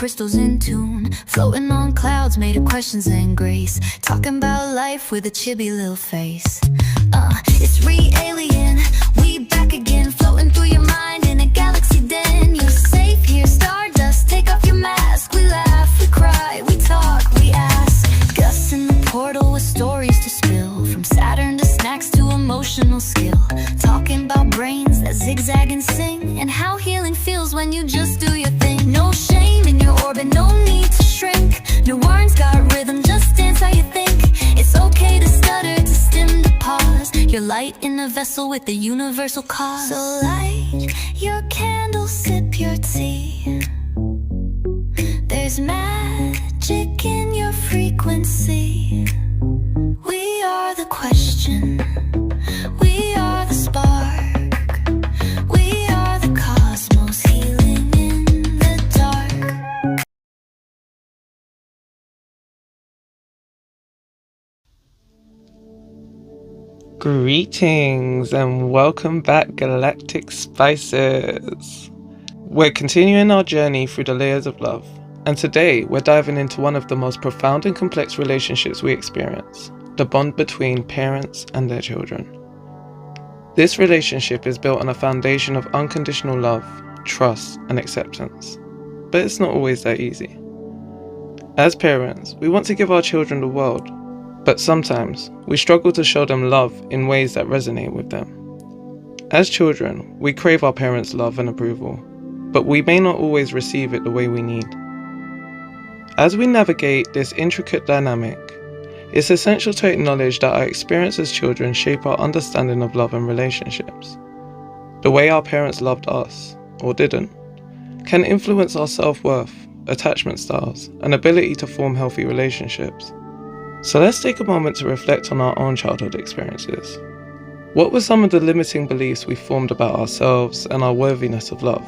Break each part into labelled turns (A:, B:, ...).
A: crystals in tune, floating on clouds made of questions and grace, talking about life with a chibi little face. It's re-alien, we back again, floating through your mind in a galaxy den. You're safe here, stardust, take off your mask. We laugh, we cry, we talk, we ask. Gus in the portal with stories to spill, from Saturn to snacks to emotional skill, talking about brains that zigzag and sing, and how healing feels when you just do your thing. No shame in your orbit, no need to shrink. No words got rhythm, just dance how you think. It's okay to stutter, to stim, to pause. You're light in a vessel with the universal cause. So light your candle, sip your tea. There's magic in your frequency. We are the question, we are the spark, we are the cosmos, healing in the dark.
B: Greetings and welcome back, Galactic Spices. We're continuing our journey through the layers of love, and today we're diving into one of the most profound and complex relationships we experience, the bond between parents and their children. This relationship is built on a foundation of unconditional love, trust, and acceptance, but it's not always that easy. As parents, we want to give our children the world, but sometimes we struggle to show them love in ways that resonate with them. As children, we crave our parents' love and approval, but we may not always receive it the way we need. As we navigate this intricate dynamic, it's essential to acknowledge that our experience as children shape our understanding of love and relationships. The way our parents loved us, or didn't, can influence our self-worth, attachment styles, and ability to form healthy relationships. So let's take a moment to reflect on our own childhood experiences. What were some of the limiting beliefs we formed about ourselves and our worthiness of love?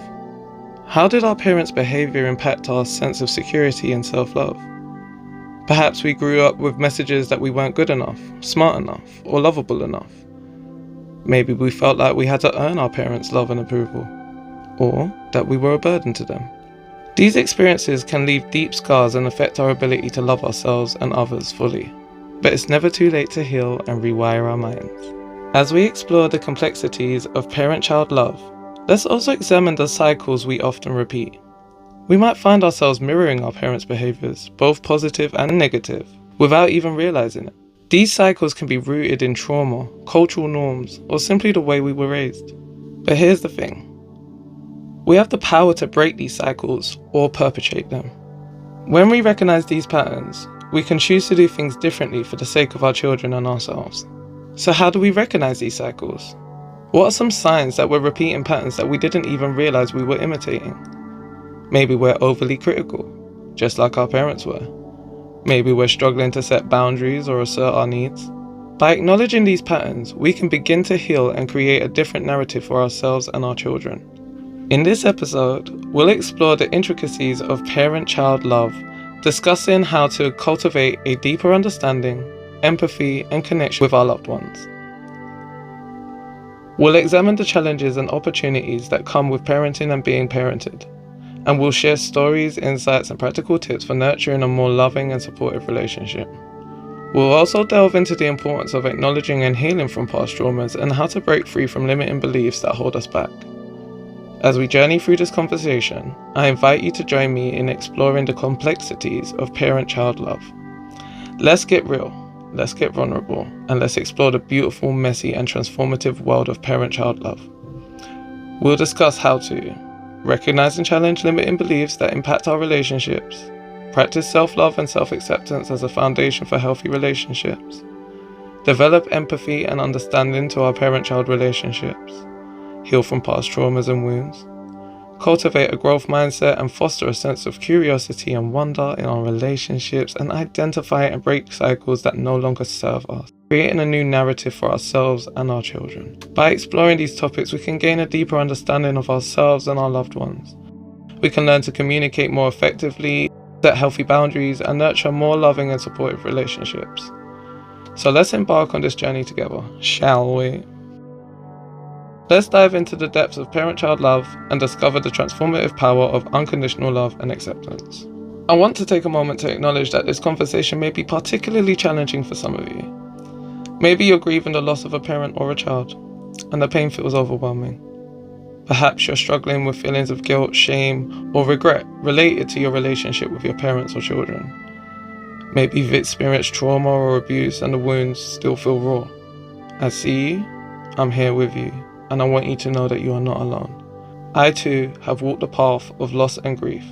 B: How did our parents' behavior impact our sense of security and self-love? Perhaps we grew up with messages that we weren't good enough, smart enough, or lovable enough. Maybe we felt like we had to earn our parents' love and approval, or that we were a burden to them. These experiences can leave deep scars and affect our ability to love ourselves and others fully, but it's never too late to heal and rewire our minds. As we explore the complexities of parent-child love, let's also examine the cycles we often repeat. We might find ourselves mirroring our parents' behaviors, both positive and negative, without even realizing it. These cycles can be rooted in trauma, cultural norms, or simply the way we were raised. But here's the thing. We have the power to break these cycles or perpetuate them. When we recognize these patterns, we can choose to do things differently for the sake of our children and ourselves. So how do we recognize these cycles? What are some signs that we're repeating patterns that we didn't even realize we were imitating? Maybe we're overly critical, just like our parents were. Maybe we're struggling to set boundaries or assert our needs. By acknowledging these patterns, we can begin to heal and create a different narrative for ourselves and our children. In this episode, we'll explore the intricacies of parent-child love, discussing how to cultivate a deeper understanding, empathy, and connection with our loved ones. We'll examine the challenges and opportunities that come with parenting and being parented, and we'll share stories, insights, and practical tips for nurturing a more loving and supportive relationship. We'll also delve into the importance of acknowledging and healing from past traumas and how to break free from limiting beliefs that hold us back. As we journey through this conversation, I invite you to join me in exploring the complexities of parent-child love. Let's get real, let's get vulnerable, and let's explore the beautiful, messy, and transformative world of parent-child love. We'll discuss how to recognize and challenge limiting beliefs that impact our relationships, practice self-love and self-acceptance as a foundation for healthy relationships, develop empathy and understanding to our parent-child relationships, heal from past traumas and wounds, cultivate a growth mindset and foster a sense of curiosity and wonder in our relationships, and identify and break cycles that no longer serve us, creating a new narrative for ourselves and our children. By exploring these topics, we can gain a deeper understanding of ourselves and our loved ones. We can learn to communicate more effectively, set healthy boundaries, and nurture more loving and supportive relationships. So let's embark on this journey together, shall we? Let's dive into the depths of parent-child love and discover the transformative power of unconditional love and acceptance. I want to take a moment to acknowledge that this conversation may be particularly challenging for some of you. Maybe you're grieving the loss of a parent or a child, and the pain feels overwhelming. Perhaps you're struggling with feelings of guilt, shame, or regret related to your relationship with your parents or children. Maybe you've experienced trauma or abuse and the wounds still feel raw. I see you, I'm here with you, and I want you to know that you are not alone. I too have walked the path of loss and grief.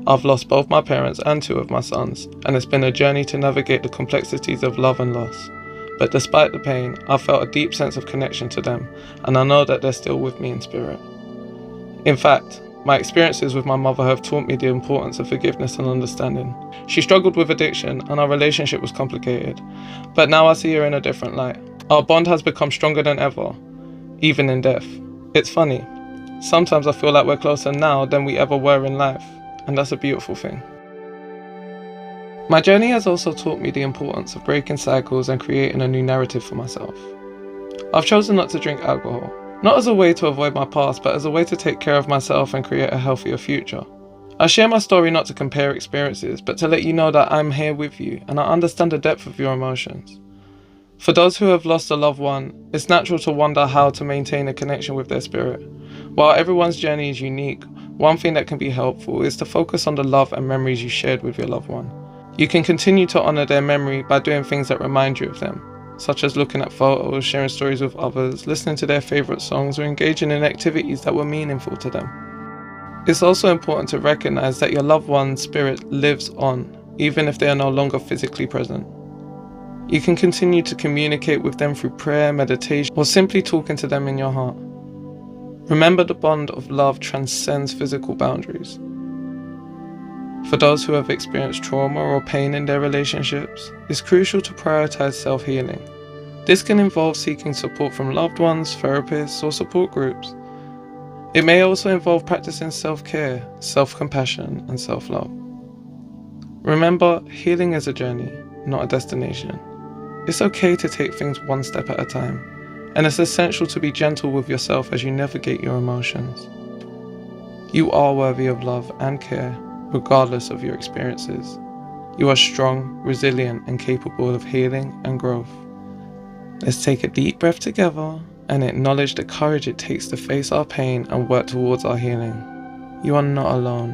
B: I've lost both my parents and 2 of my sons, and it's been a journey to navigate the complexities of love and loss. But despite the pain, I've felt a deep sense of connection to them, and I know that they're still with me in spirit. In fact, my experiences with my mother have taught me the importance of forgiveness and understanding. She struggled with addiction, and our relationship was complicated, but now I see her in a different light. Our bond has become stronger than ever, even in death. It's funny, sometimes I feel like we're closer now than we ever were in life, and that's a beautiful thing. My journey has also taught me the importance of breaking cycles and creating a new narrative for myself. I've chosen not to drink alcohol, not as a way to avoid my past, but as a way to take care of myself and create a healthier future. I share my story not to compare experiences, but to let you know that I'm here with you and I understand the depth of your emotions. For those who have lost a loved one, it's natural to wonder how to maintain a connection with their spirit. While everyone's journey is unique, one thing that can be helpful is to focus on the love and memories you shared with your loved one. You can continue to honor their memory by doing things that remind you of them, such as looking at photos, sharing stories with others, listening to their favorite songs, or engaging in activities that were meaningful to them. It's also important to recognize that your loved one's spirit lives on, even if they are no longer physically present. You can continue to communicate with them through prayer, meditation, or simply talking to them in your heart. Remember, the bond of love transcends physical boundaries. For those who have experienced trauma or pain in their relationships, it's crucial to prioritize self-healing. This can involve seeking support from loved ones, therapists, or support groups. It may also involve practicing self-care, self-compassion, and self-love. Remember, healing is a journey, not a destination. It's okay to take things one step at a time, and it's essential to be gentle with yourself as you navigate your emotions. You are worthy of love and care, regardless of your experiences. You are strong, resilient, and capable of healing and growth. Let's take a deep breath together and acknowledge the courage it takes to face our pain and work towards our healing. You are not alone,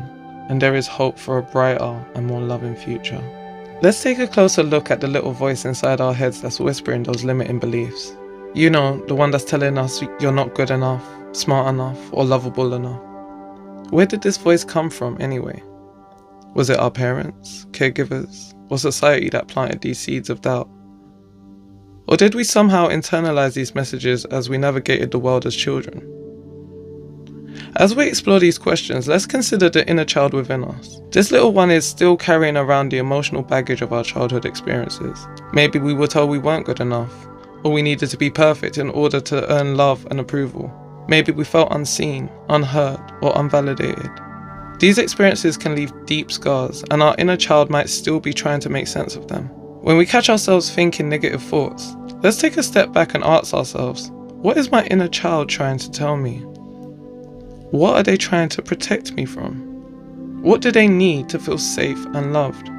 B: and there is hope for a brighter and more loving future. Let's take a closer look at the little voice inside our heads that's whispering those limiting beliefs. You know, the one that's telling us you're not good enough, smart enough, or lovable enough. Where did this voice come from anyway? Was it our parents, caregivers, or society that planted these seeds of doubt? Or did we somehow internalize these messages as we navigated the world as children? As we explore these questions, let's consider the inner child within us. This little one is still carrying around the emotional baggage of our childhood experiences. Maybe we were told we weren't good enough, or we needed to be perfect in order to earn love and approval. Maybe we felt unseen, unheard, or unvalidated. These experiences can leave deep scars, and our inner child might still be trying to make sense of them. When we catch ourselves thinking negative thoughts, let's take a step back and ask ourselves, what is my inner child trying to tell me? What are they trying to protect me from? What do they need to feel safe and loved?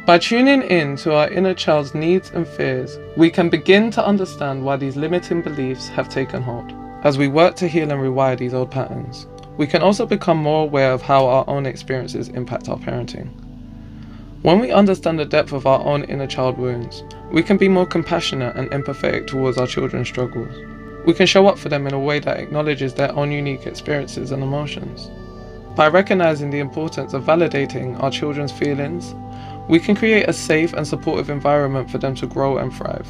B: By tuning in to our inner child's needs and fears, we can begin to understand why these limiting beliefs have taken hold. As we work to heal and rewire these old patterns, we can also become more aware of how our own experiences impact our parenting. When we understand the depth of our own inner child wounds, we can be more compassionate and empathetic towards our children's struggles. We can show up for them in a way that acknowledges their own unique experiences and emotions. By recognizing the importance of validating our children's feelings, we can create a safe and supportive environment for them to grow and thrive.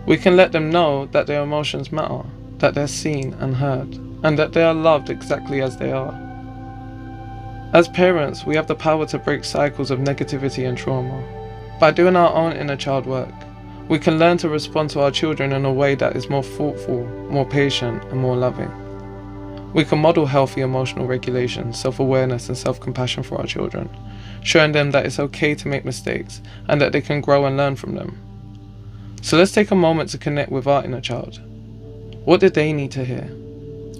B: We can let them know that their emotions matter, that they're seen and heard, and that they are loved exactly as they are. As parents, we have the power to break cycles of negativity and trauma. By doing our own inner child work, we can learn to respond to our children in a way that is more thoughtful, more patient, and more loving. We can model healthy emotional regulation, self-awareness, and self-compassion for our children, showing them that it's okay to make mistakes and that they can grow and learn from them. So let's take a moment to connect with our inner child. What did they need to hear?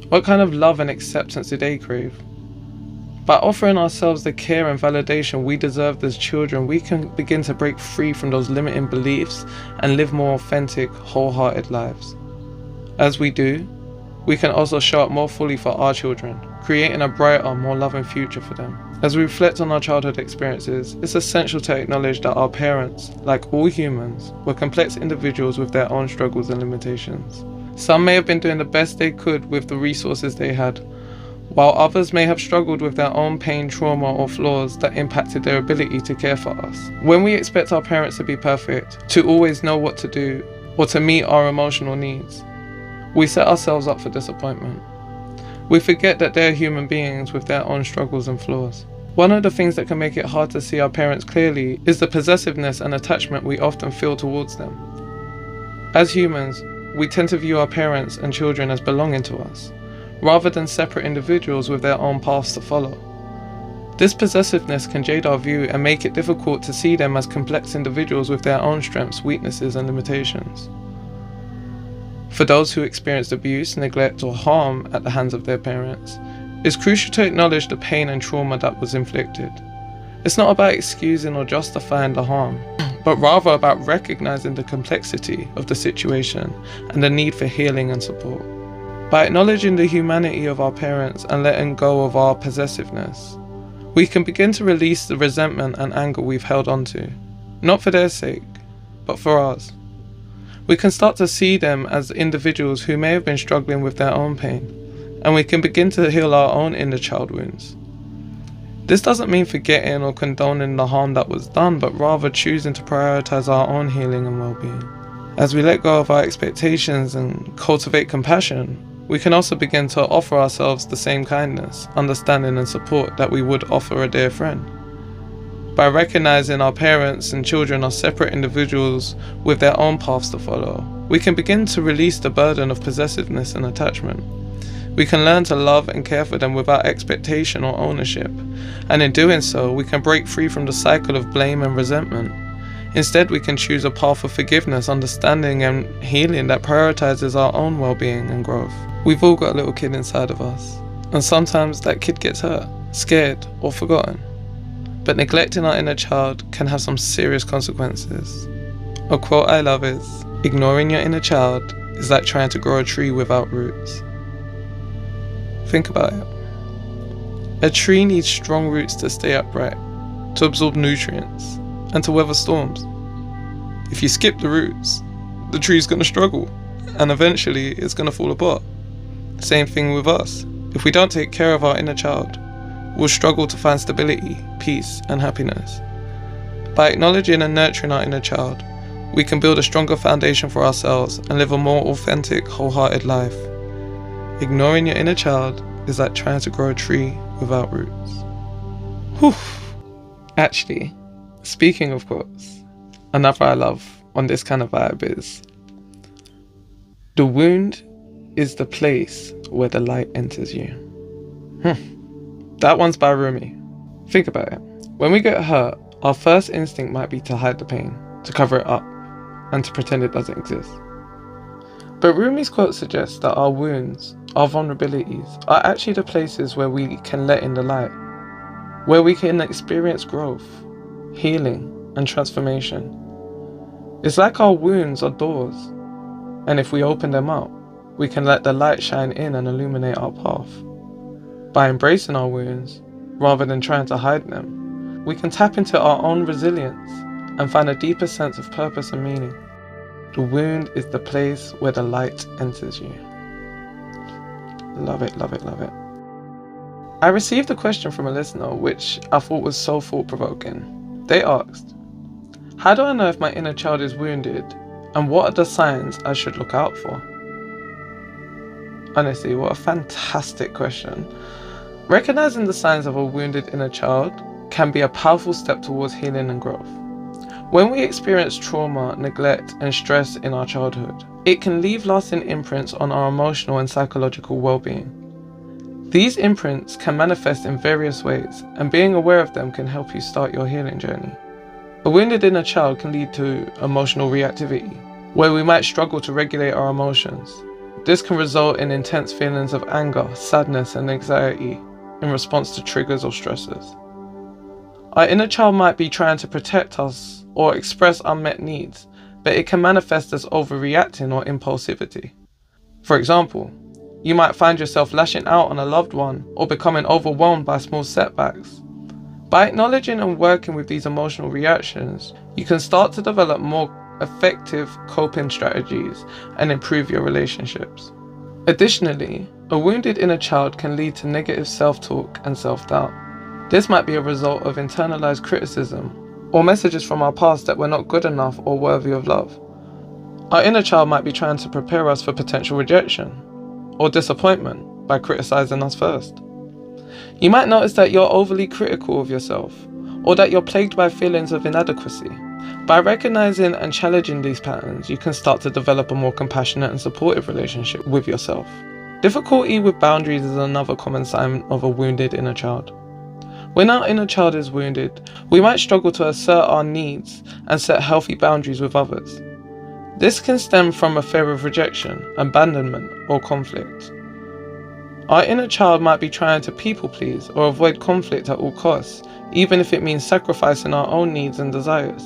B: What kind of love and acceptance did they crave? By offering ourselves the care and validation we deserved as children, we can begin to break free from those limiting beliefs and live more authentic, wholehearted lives. As we do, we can also show up more fully for our children, creating a brighter, more loving future for them. As we reflect on our childhood experiences, it's essential to acknowledge that our parents, like all humans, were complex individuals with their own struggles and limitations. Some may have been doing the best they could with the resources they had, while others may have struggled with their own pain, trauma, or flaws that impacted their ability to care for us. When we expect our parents to be perfect, to always know what to do, or to meet our emotional needs, we set ourselves up for disappointment. We forget that they're human beings with their own struggles and flaws. One of the things that can make it hard to see our parents clearly is the possessiveness and attachment we often feel towards them. As humans, we tend to view our parents and children as belonging to us, rather than separate individuals with their own paths to follow. This possessiveness can jade our view and make it difficult to see them as complex individuals with their own strengths, weaknesses, and limitations. For those who experienced abuse, neglect, or harm at the hands of their parents, it's crucial to acknowledge the pain and trauma that was inflicted. It's not about excusing or justifying the harm, but rather about recognizing the complexity of the situation and the need for healing and support. By acknowledging the humanity of our parents and letting go of our possessiveness, we can begin to release the resentment and anger we've held onto, not for their sake, but for ours. We can start to see them as individuals who may have been struggling with their own pain, and we can begin to heal our own inner child wounds. This doesn't mean forgetting or condoning the harm that was done, but rather choosing to prioritize our own healing and well-being. As we let go of our expectations and cultivate compassion, we can also begin to offer ourselves the same kindness, understanding, and support that we would offer a dear friend. By recognizing our parents and children are separate individuals with their own paths to follow, we can begin to release the burden of possessiveness and attachment. We can learn to love and care for them without expectation or ownership, and in doing so, we can break free from the cycle of blame and resentment. Instead, we can choose a path of forgiveness, understanding, and healing that prioritizes our own well-being and growth. We've all got a little kid inside of us, and sometimes that kid gets hurt, scared, or forgotten. But neglecting our inner child can have some serious consequences. A quote I love is, "Ignoring your inner child is like trying to grow a tree without roots." Think about it. A tree needs strong roots to stay upright, to absorb nutrients, and to weather storms. If you skip the roots, the tree's going to struggle, and eventually it's going to fall apart. Same thing with us. If we don't take care of our inner child, we'll struggle to find stability, peace, and happiness. By acknowledging and nurturing our inner child, we can build a stronger foundation for ourselves and live a more authentic, wholehearted life. Ignoring your inner child is like trying to grow a tree without roots. Whew. Actually, speaking of quotes, another I love on this kind of vibe is, "The wound is the place where the light enters you." That one's by Rumi. Think about it. When we get hurt, our first instinct might be to hide the pain, to cover it up, and to pretend it doesn't exist. But Rumi's quote suggests that our wounds, our vulnerabilities, are actually the places where we can let in the light, where we can experience growth, healing, and transformation. It's like our wounds are doors, and if we open them up, we can let the light shine in and illuminate our path. By embracing our wounds, rather than trying to hide them, we can tap into our own resilience and find a deeper sense of purpose and meaning. The wound is the place where the light enters you. Love it, love it, love it. I received a question from a listener which I thought was so thought-provoking. They asked, "How do I know if my inner child is wounded, and what are the signs I should look out for?" Honestly, what a fantastic question. Recognizing the signs of a wounded inner child can be a powerful step towards healing and growth. When we experience trauma, neglect, and stress in our childhood, it can leave lasting imprints on our emotional and psychological well-being. These imprints can manifest in various ways, and being aware of them can help you start your healing journey. A wounded inner child can lead to emotional reactivity, where we might struggle to regulate our emotions, This can result in intense feelings of anger, sadness, and anxiety in response to triggers or stressors. Our inner child might be trying to protect us or express unmet needs, but it can manifest as overreacting or impulsivity. For example, you might find yourself lashing out on a loved one or becoming overwhelmed by small setbacks. By acknowledging and working with these emotional reactions, you can start to develop more effective coping strategies and improve your relationships. Additionally, a wounded inner child can lead to negative self-talk and self-doubt. This might be a result of internalized criticism or messages from our past that we're not good enough or worthy of love. Our inner child might be trying to prepare us for potential rejection or disappointment by criticizing us first. You might notice that you're overly critical of yourself or that you're plagued by feelings of inadequacy. By recognizing and challenging these patterns, you can start to develop a more compassionate and supportive relationship with yourself. Difficulty with boundaries is another common sign of a wounded inner child. When our inner child is wounded, we might struggle to assert our needs and set healthy boundaries with others. This can stem from a fear of rejection, abandonment, or conflict. Our inner child might be trying to people please or avoid conflict at all costs, even if it means sacrificing our own needs and desires.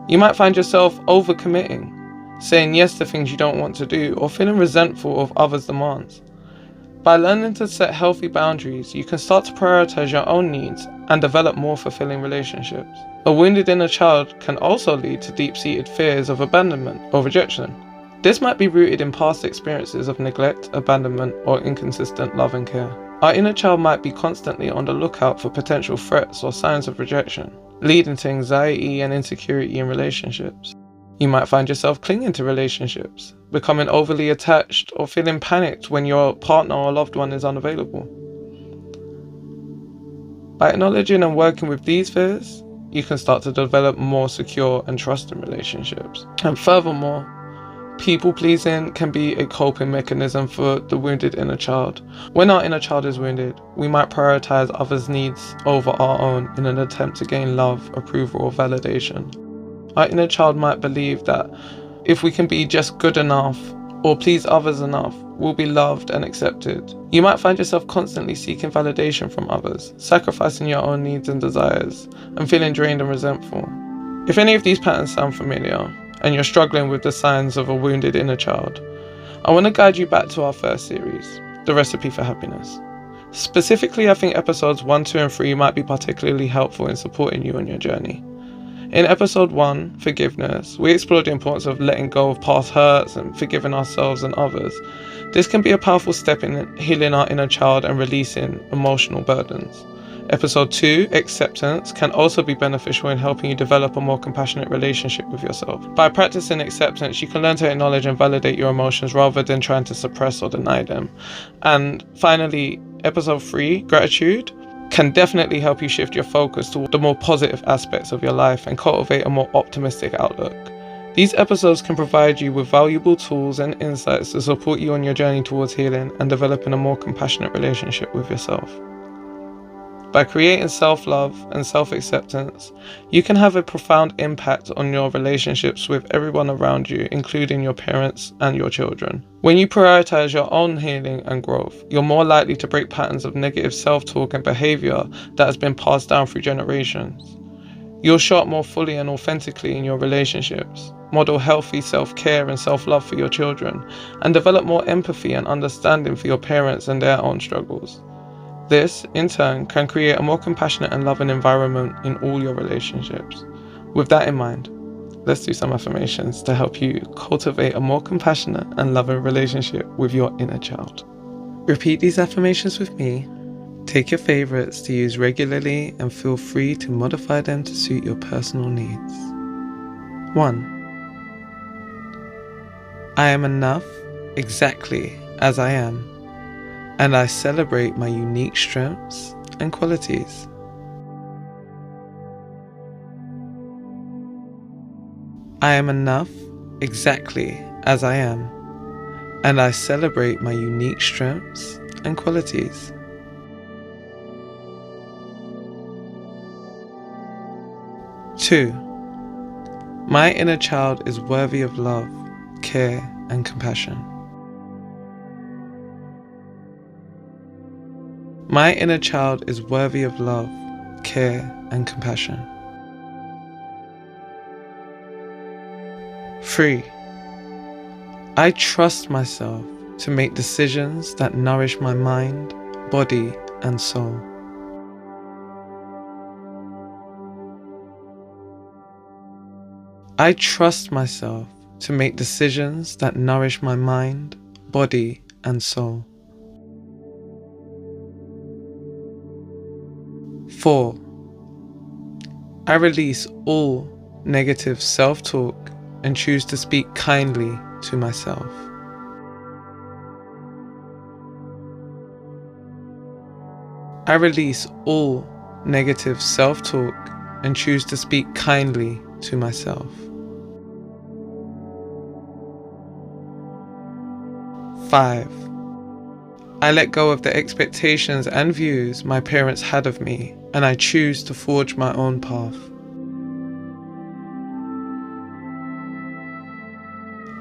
B: You might find yourself overcommitting, saying yes to things you don't want to do, or feeling resentful of others' demands. By learning to set healthy boundaries, you can start to prioritize your own needs and develop more fulfilling relationships. A wounded inner child can also lead to deep-seated fears of abandonment or rejection. This might be rooted in past experiences of neglect, abandonment, or inconsistent love and care. Our inner child might be constantly on the lookout for potential threats or signs of rejection, leading to anxiety and insecurity in relationships. You might find yourself clinging to relationships, becoming overly attached, or feeling panicked when your partner or loved one is unavailable. By acknowledging and working with these fears, you can start to develop more secure and trusting relationships. And furthermore, people-pleasing can be a coping mechanism for the wounded inner child. When our inner child is wounded, we might prioritize others' needs over our own in an attempt to gain love, approval, or validation. Our inner child might believe that if we can be just good enough or please others enough, we'll be loved and accepted. You might find yourself constantly seeking validation from others, sacrificing your own needs and desires, and feeling drained and resentful. If any of these patterns sound familiar, and you're struggling with the signs of a wounded inner child, I want to guide you back to our first series, The Recipe for Happiness. Specifically, I think episodes 1, 2, and 3 might be particularly helpful in supporting you on your journey. In episode 1, Forgiveness, we explored the importance of letting go of past hurts and forgiving ourselves and others. This can be a powerful step in healing our inner child and releasing emotional burdens. Episode 2, Acceptance, can also be beneficial in helping you develop a more compassionate relationship with yourself. By practicing acceptance, you can learn to acknowledge and validate your emotions rather than trying to suppress or deny them. And finally, episode 3, Gratitude, can definitely help you shift your focus to the more positive aspects of your life and cultivate a more optimistic outlook. These episodes can provide you with valuable tools and insights to support you on your journey towards healing and developing a more compassionate relationship with yourself. By creating self-love and self-acceptance, you can have a profound impact on your relationships with everyone around you, including your parents and your children. When you prioritize your own healing and growth, you're more likely to break patterns of negative self-talk and behavior that has been passed down through generations. You'll show up more fully and authentically in your relationships, model healthy self-care and self-love for your children, and develop more empathy and understanding for your parents and their own struggles. This, in turn, can create a more compassionate and loving environment in all your relationships. With that in mind, let's do some affirmations to help you cultivate a more compassionate and loving relationship with your inner child. Repeat these affirmations with me. Take your favorites to use regularly and feel free to modify them to suit your personal needs. 1. I am enough exactly as I am, and I celebrate my unique strengths and qualities. 'I am enough exactly as I am, and I celebrate my unique strengths and qualities. 2. My inner child is worthy of love, care, and compassion. My inner child is worthy of love, care, and compassion. 3. I trust myself to make decisions that nourish my mind, body, and soul. I trust myself to make decisions that nourish my mind, body, and soul. 4. I release all negative self-talk and choose to speak kindly to myself. I release all negative self-talk and choose to speak kindly to myself. 5. I let go of the expectations and views my parents had of me, and I choose to forge my own path.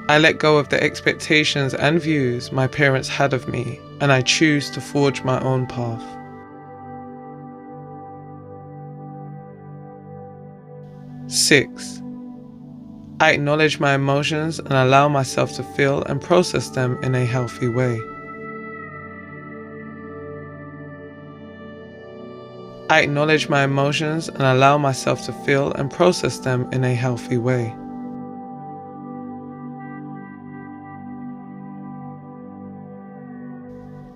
B: I let go of the expectations and views my parents had of me, and I choose to forge my own path. 6. I acknowledge my emotions and allow myself to feel and process them in a healthy way. I acknowledge my emotions and allow myself to feel and process them in a healthy way.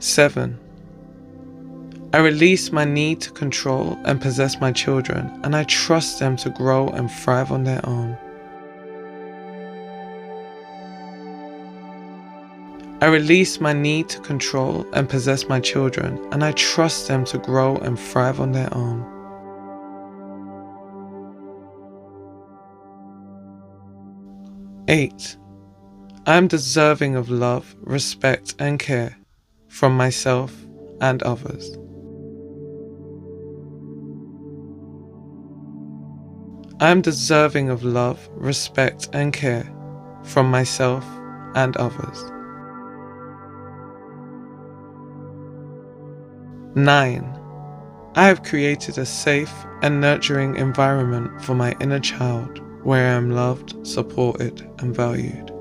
B: 7. I release my need to control and possess my children, and I trust them to grow and thrive on their own. I release my need to control and possess my children, and I trust them to grow and thrive on their own. 8. I am deserving of love, respect, and care from myself and others. I am deserving of love, respect, and care from myself and others. 9. I have created a safe and nurturing environment for my inner child where I am loved, supported, and valued.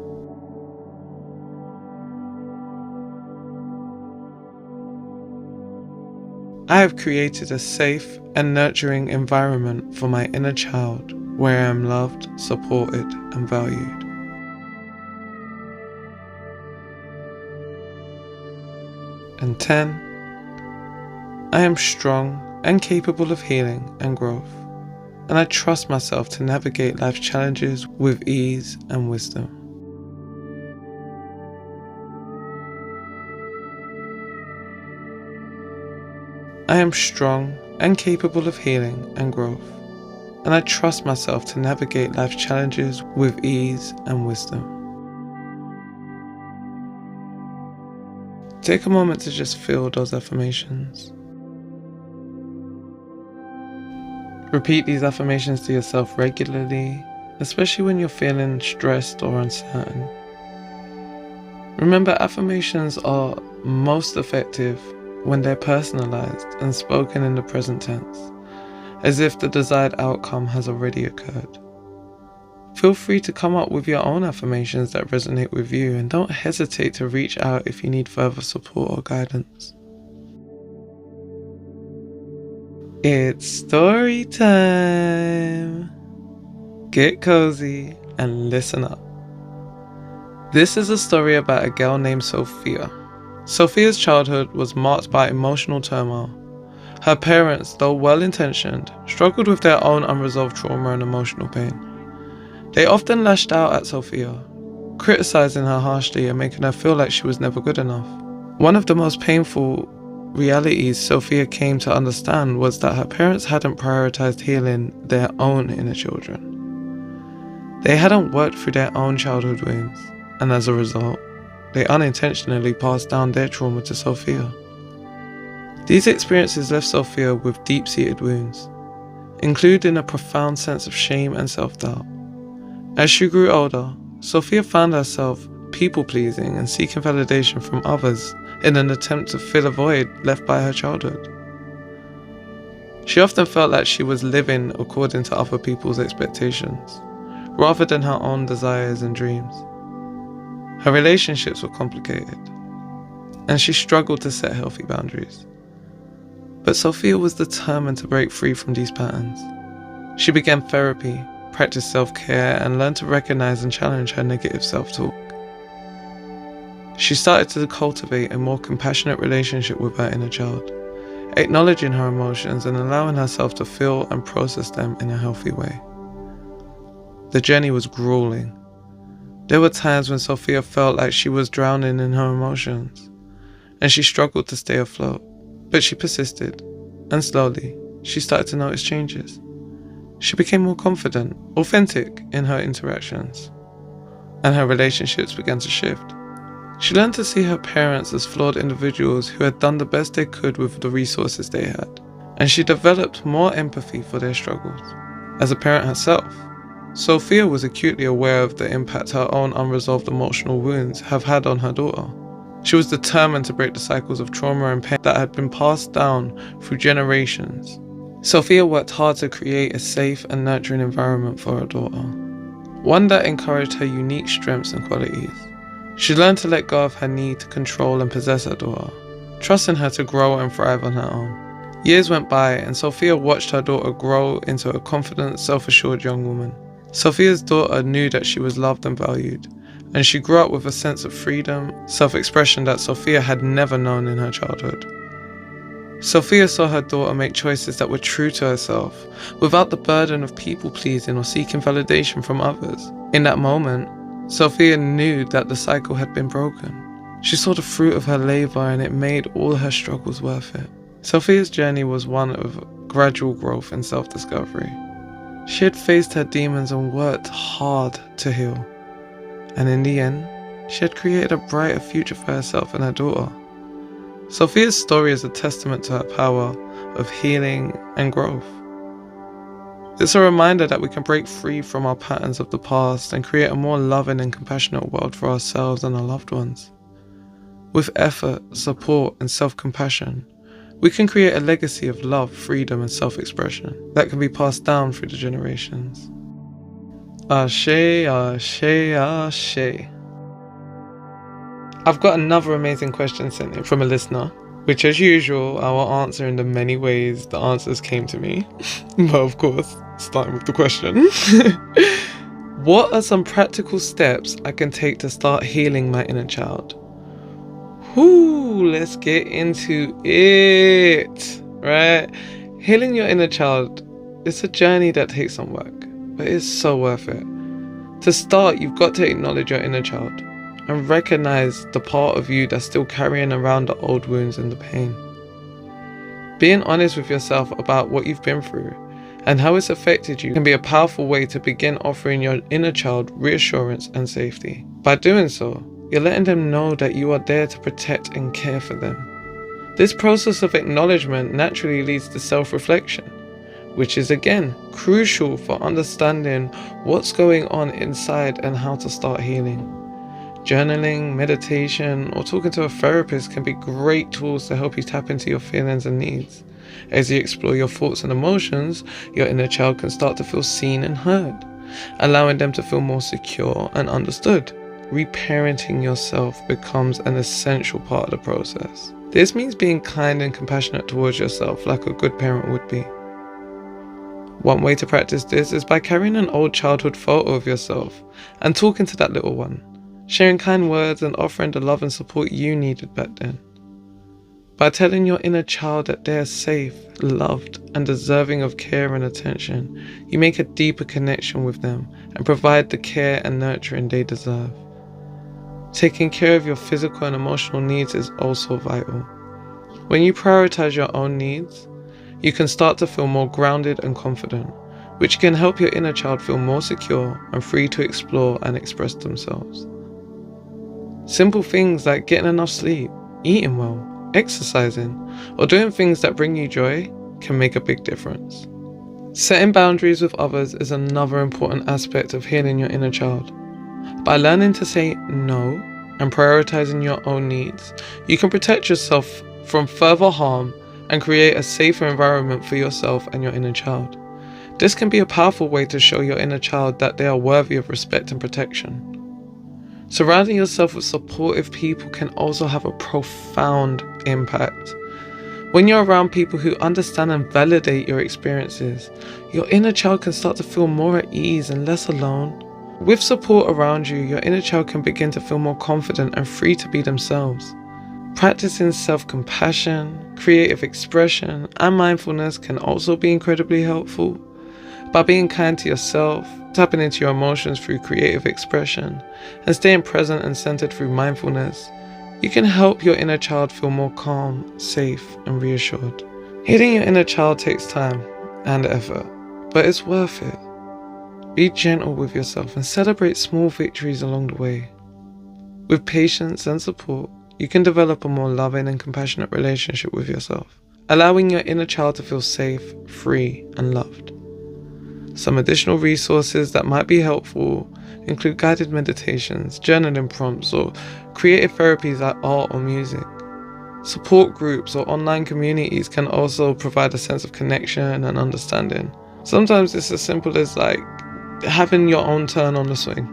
B: I have created a safe and nurturing environment for my inner child where I am loved, supported, and valued. And 10. I am strong and capable of healing and growth, and I trust myself to navigate life's challenges with ease and wisdom. I am strong and capable of healing and growth, and I trust myself to navigate life's challenges with ease and wisdom. Take a moment to just feel those affirmations. Repeat these affirmations to yourself regularly, especially when you're feeling stressed or uncertain. Remember, affirmations are most effective when they're personalized and spoken in the present tense, as if the desired outcome has already occurred. Feel free to come up with your own affirmations that resonate with you, and don't hesitate to reach out if you need further support or guidance. It's story time! Get cozy and listen up. This is a story about a girl named Sophia. Sophia's childhood was marked by emotional turmoil. Her parents, though well-intentioned, struggled with their own unresolved trauma and emotional pain. They often lashed out at Sophia, criticizing her harshly and making her feel like she was never good enough. One of the most painful realities Sophia came to understand was that her parents hadn't prioritized healing their own inner children. They hadn't worked through their own childhood wounds, and as a result, they unintentionally passed down their trauma to Sophia. These experiences left Sophia with deep-seated wounds, including a profound sense of shame and self-doubt. As she grew older, Sophia found herself people-pleasing and seeking validation from others in an attempt to fill a void left by her childhood. She often felt like she was living according to other people's expectations, rather than her own desires and dreams. Her relationships were complicated, and she struggled to set healthy boundaries. But Sophia was determined to break free from these patterns. She began therapy, practiced self-care, and learned to recognize and challenge her negative self-talk. She started to cultivate a more compassionate relationship with her inner child, acknowledging her emotions and allowing herself to feel and process them in a healthy way. The journey was grueling. There were times when Sophia felt like she was drowning in her emotions, and she struggled to stay afloat. But she persisted, and slowly, she started to notice changes. She became more confident, authentic in her interactions, and her relationships began to shift. She learned to see her parents as flawed individuals who had done the best they could with the resources they had, and she developed more empathy for their struggles. As a parent herself, Sophia was acutely aware of the impact her own unresolved emotional wounds have had on her daughter. She was determined to break the cycles of trauma and pain that had been passed down through generations. Sophia worked hard to create a safe and nurturing environment for her daughter, one that encouraged her unique strengths and qualities. She learned to let go of her need to control and possess her daughter, trusting her to grow and thrive on her own. Years went by, and Sophia watched her daughter grow into a confident, self-assured young woman. Sophia's daughter knew that she was loved and valued, and she grew up with a sense of freedom, self-expression that Sophia had never known in her childhood. Sophia saw her daughter make choices that were true to herself, without the burden of people-pleasing or seeking validation from others. In that moment, Sophia knew that the cycle had been broken. She saw the fruit of her labor, and it made all her struggles worth it. Sophia's journey was one of gradual growth and self-discovery. She had faced her demons and worked hard to heal. And in the end, she had created a brighter future for herself and her daughter. Sophia's story is a testament to her power of healing and growth. It's a reminder that we can break free from our patterns of the past and create a more loving and compassionate world for ourselves and our loved ones. With effort, support, and self-compassion, we can create a legacy of love, freedom, and self-expression that can be passed down through the generations. Ashe, ashe, ashe. I've got another amazing question sent in from a listener, which as usual, I will answer in the many ways the answers came to me. But of course, starting with the question. What are some practical steps I can take to start healing my inner child? Let's get into it, right? Healing your inner child is a journey that takes some work, but it's so worth it. To start, you've got to acknowledge your inner child and recognize the part of you that's still carrying around the old wounds and the pain. Being honest with yourself about what you've been through and how it's affected you can be a powerful way to begin offering your inner child reassurance and safety. By doing so, you're letting them know that you are there to protect and care for them. This process of acknowledgement naturally leads to self-reflection, which is again crucial for understanding what's going on inside and how to start healing. Journaling, meditation, or talking to a therapist can be great tools to help you tap into your feelings and needs. As you explore your thoughts and emotions, your inner child can start to feel seen and heard, allowing them to feel more secure and understood. Reparenting yourself becomes an essential part of the process. This means being kind and compassionate towards yourself like a good parent would be. One way to practice this is by carrying an old childhood photo of yourself and talking to that little one, sharing kind words and offering the love and support you needed back then. By telling your inner child that they are safe, loved, and deserving of care and attention, you make a deeper connection with them and provide the care and nurturing they deserve. Taking care of your physical and emotional needs is also vital. When you prioritize your own needs, you can start to feel more grounded and confident, which can help your inner child feel more secure and free to explore and express themselves. Simple things like getting enough sleep, eating well, exercising, or doing things that bring you joy can make a big difference. Setting boundaries with others is another important aspect of healing your inner child. By learning to say no and prioritizing your own needs, you can protect yourself from further harm and create a safer environment for yourself and your inner child. This can be a powerful way to show your inner child that they are worthy of respect and protection. Surrounding yourself with supportive people can also have a profound impact. When you're around people who understand and validate your experiences, your inner child can start to feel more at ease and less alone. With support around you, your inner child can begin to feel more confident and free to be themselves. Practicing self-compassion, creative expression, and mindfulness can also be incredibly helpful. By being kind to yourself, tapping into your emotions through creative expression, and staying present and centered through mindfulness, you can help your inner child feel more calm, safe, and reassured. Healing your inner child takes time and effort, but it's worth it. Be gentle with yourself and celebrate small victories along the way. With patience and support, you can develop a more loving and compassionate relationship with yourself, allowing your inner child to feel safe, free, and loved. Some additional resources that might be helpful include guided meditations, journaling prompts, or creative therapies like art or music. Support groups or online communities can also provide a sense of connection and understanding. Sometimes it's as simple as having your own turn on the swing,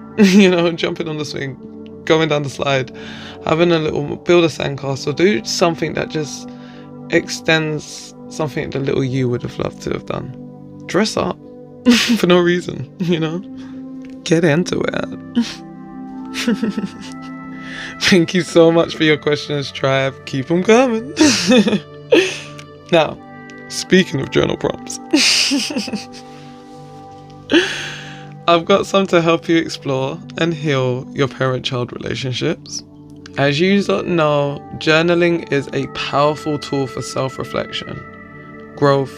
B: jumping on the swing, going down the slide, having build a sandcastle, do something that just extends something the little you would have loved to have done. Dress up for no reason, get into it. Thank you so much for your questions, tribe. Keep them coming. Now, speaking of journal prompts, I've got some to help you explore and heal your parent-child relationships. As you know, journaling is a powerful tool for self-reflection, growth,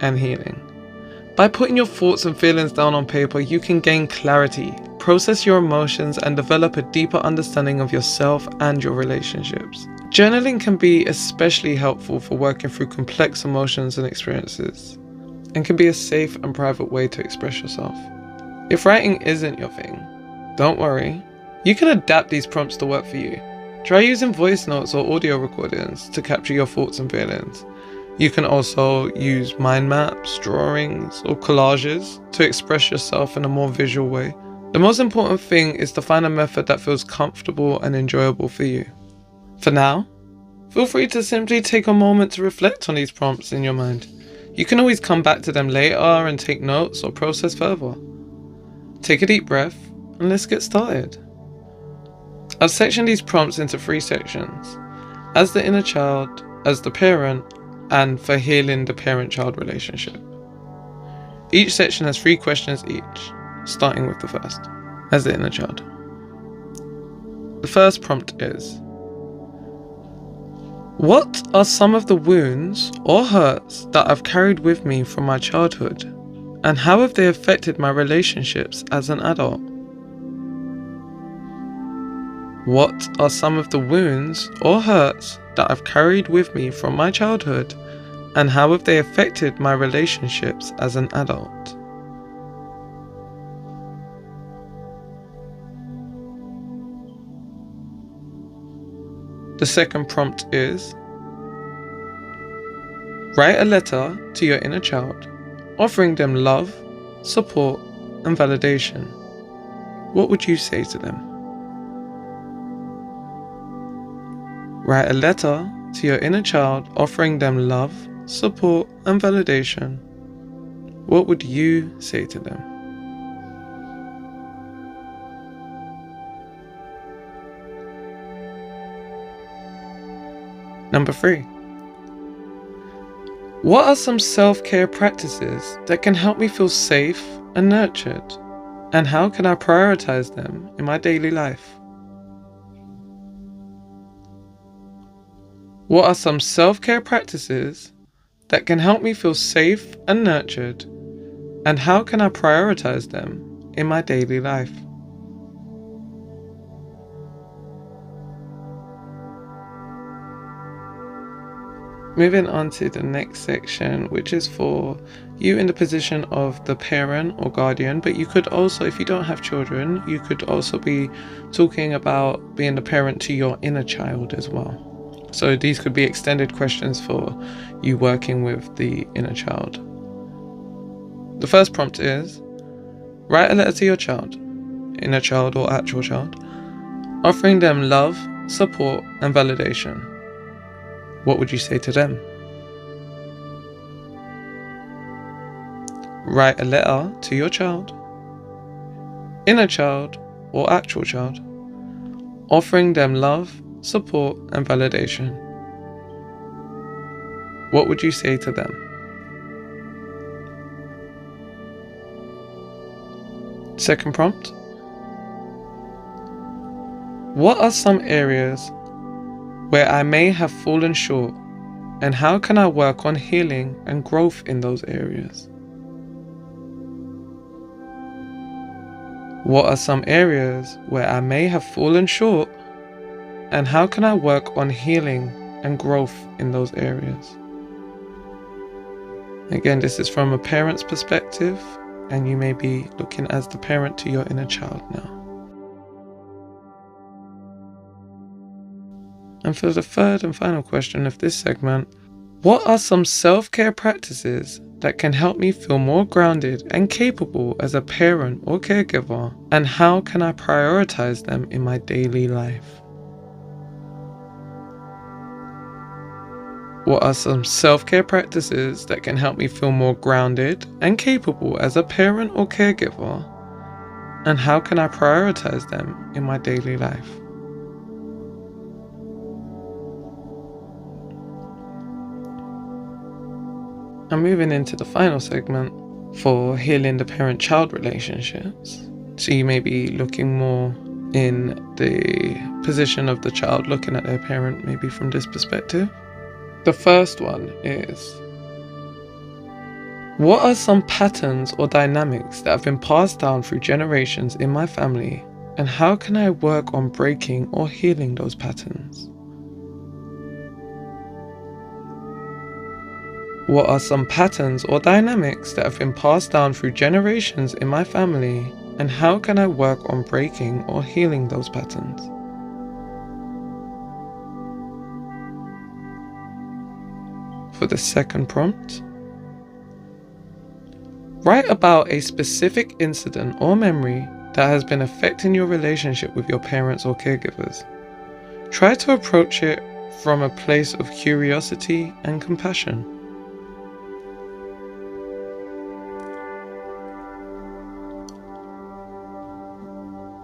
B: and healing. By putting your thoughts and feelings down on paper, you can gain clarity, process your emotions, and develop a deeper understanding of yourself and your relationships. Journaling can be especially helpful for working through complex emotions and experiences, and can be a safe and private way to express yourself. If writing isn't your thing, don't worry. You can adapt these prompts to work for you. Try using voice notes or audio recordings to capture your thoughts and feelings. You can also use mind maps, drawings, or collages to express yourself in a more visual way. The most important thing is to find a method that feels comfortable and enjoyable for you. For now, feel free to simply take a moment to reflect on these prompts in your mind. You can always come back to them later and take notes or process further. Take a deep breath and let's get started. I've sectioned these prompts into 3 sections: as the inner child, as the parent, and for healing the parent-child relationship. Each section has 3 questions each, starting with the first, as the inner child. The first prompt is: what are some of the wounds or hurts that I've carried with me from my childhood, and how have they affected my relationships as an adult? What are some of the wounds or hurts that I've carried with me from my childhood, and how have they affected my relationships as an adult? The second prompt is: write a letter to your inner child, offering them love, support, and validation. What would you say to them? Write a letter to your inner child, offering them love, support, and validation. What would you say to them? Number 3. What are some self-care practices that can help me feel safe and nurtured? And how can I prioritize them in my daily life? What are some self-care practices that can help me feel safe and nurtured? And how can I prioritize them in my daily life? Moving on to the next section, which is for you in the position of the parent or guardian, but you could also, if you don't have children, you could also be talking about being the parent to your inner child as well. So these could be extended questions for you working with the inner child. The first prompt is, write a letter to your child, inner child or actual child, offering them love, support, and validation. What would you say to them? Write a letter to your child, inner child or actual child, offering them love, support, and validation. What would you say to them? Second prompt. What are some areas where I may have fallen short, and how can I work on healing and growth in those areas? What are some areas where I may have fallen short, and how can I work on healing and growth in those areas? Again, this is from a parent's perspective, and you may be looking as the parent to your inner child now. And for the third and final question of this segment, what are some self-care practices that can help me feel more grounded and capable as a parent or caregiver, and how can I prioritize them in my daily life? What are some self-care practices that can help me feel more grounded and capable as a parent or caregiver, and how can I prioritize them in my daily life? I'm moving into the final segment for healing the parent-child relationships. So you may be looking more in the position of the child, looking at their parent maybe from this perspective. The first one is, what are some patterns or dynamics that have been passed down through generations in my family, and how can I work on breaking or healing those patterns? What are some patterns or dynamics that have been passed down through generations in my family, and how can I work on breaking or healing those patterns? For the second prompt, write about a specific incident or memory that has been affecting your relationship with your parents or caregivers. Try to approach it from a place of curiosity and compassion.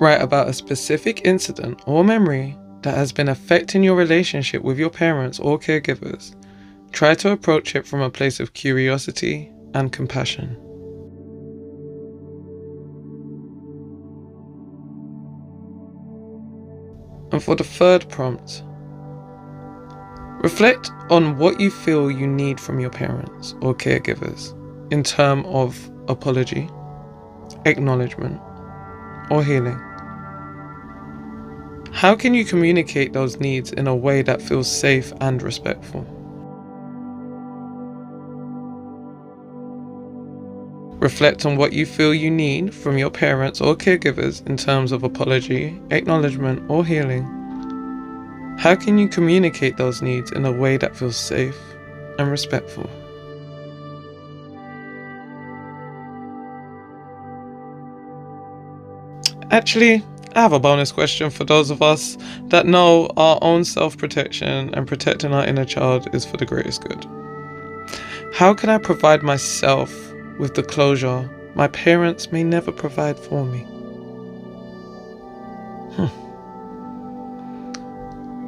B: Write about a specific incident or memory that has been affecting your relationship with your parents or caregivers. Try to approach it from a place of curiosity and compassion. And for the third prompt, reflect on what you feel you need from your parents or caregivers in terms of apology, acknowledgement, or healing. How can you communicate those needs in a way that feels safe and respectful? Reflect on what you feel you need from your parents or caregivers in terms of apology, acknowledgement, or healing. How can you communicate those needs in a way that feels safe and respectful? Actually, I have a bonus question for those of us that know our own self-protection and protecting our inner child is for the greatest good. How can I provide myself with the closure my parents may never provide for me?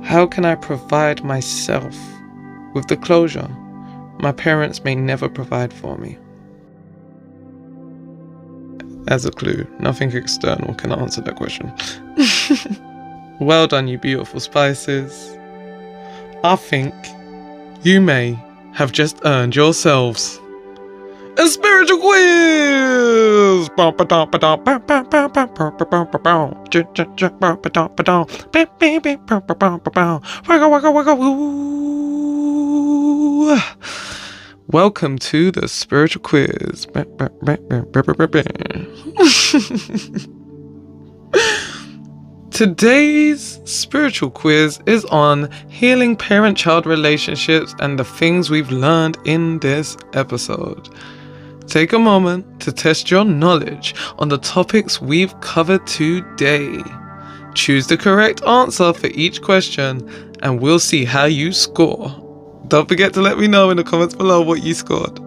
B: How can I provide myself with the closure my parents may never provide for me? As a clue, nothing external can answer that question. Well done, you beautiful spices. I think you may have just earned yourselves a spiritual quiz! Hello! Welcome to the spiritual quiz. Today's spiritual quiz is on healing parent-child relationships and the things we've learned in this episode. Take a moment to test your knowledge on the topics we've covered today. Choose the correct answer for each question and we'll see how you score. Don't forget to let me know in the comments below what you scored.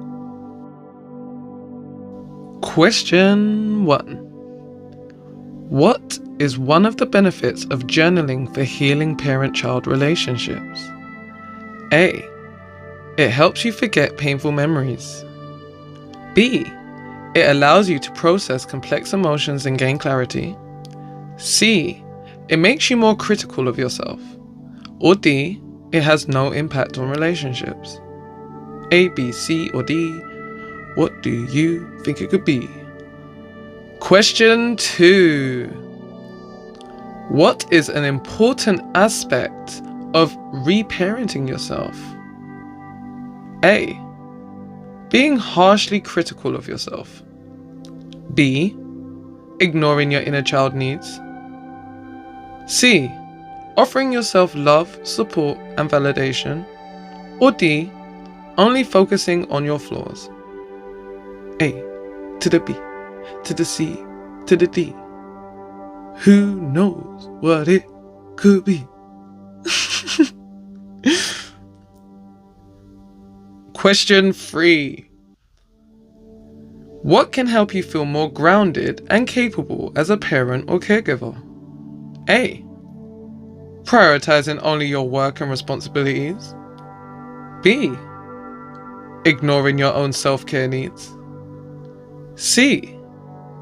B: Question 1. What is one of the benefits of journaling for healing parent-child relationships? A. It helps you forget painful memories. B. It allows you to process complex emotions and gain clarity. C. It makes you more critical of yourself. Or D. It has no impact on relationships. A, B, C, or D. What do you think it could be? Question 2. What is an important aspect of reparenting yourself? A. Being harshly critical of yourself. B. Ignoring your inner child needs. C. Offering yourself love, support, and validation. Or D. Only focusing on your flaws. A to the B to the C to the D. Who knows what it could be? Question 3. What can help you feel more grounded and capable as a parent or caregiver? A. Prioritizing only your work and responsibilities. B. Ignoring your own self-care needs. C.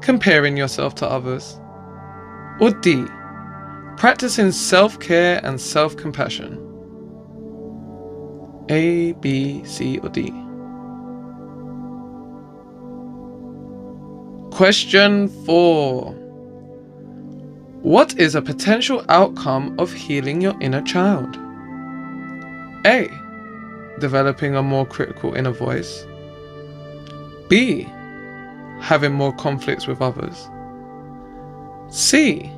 B: Comparing yourself to others. Or D. Practicing self-care and self-compassion. A, B, C, or D. Question 4. What is a potential outcome of healing your inner child? A. Developing a more critical inner voice. B. Having more conflicts with others. C.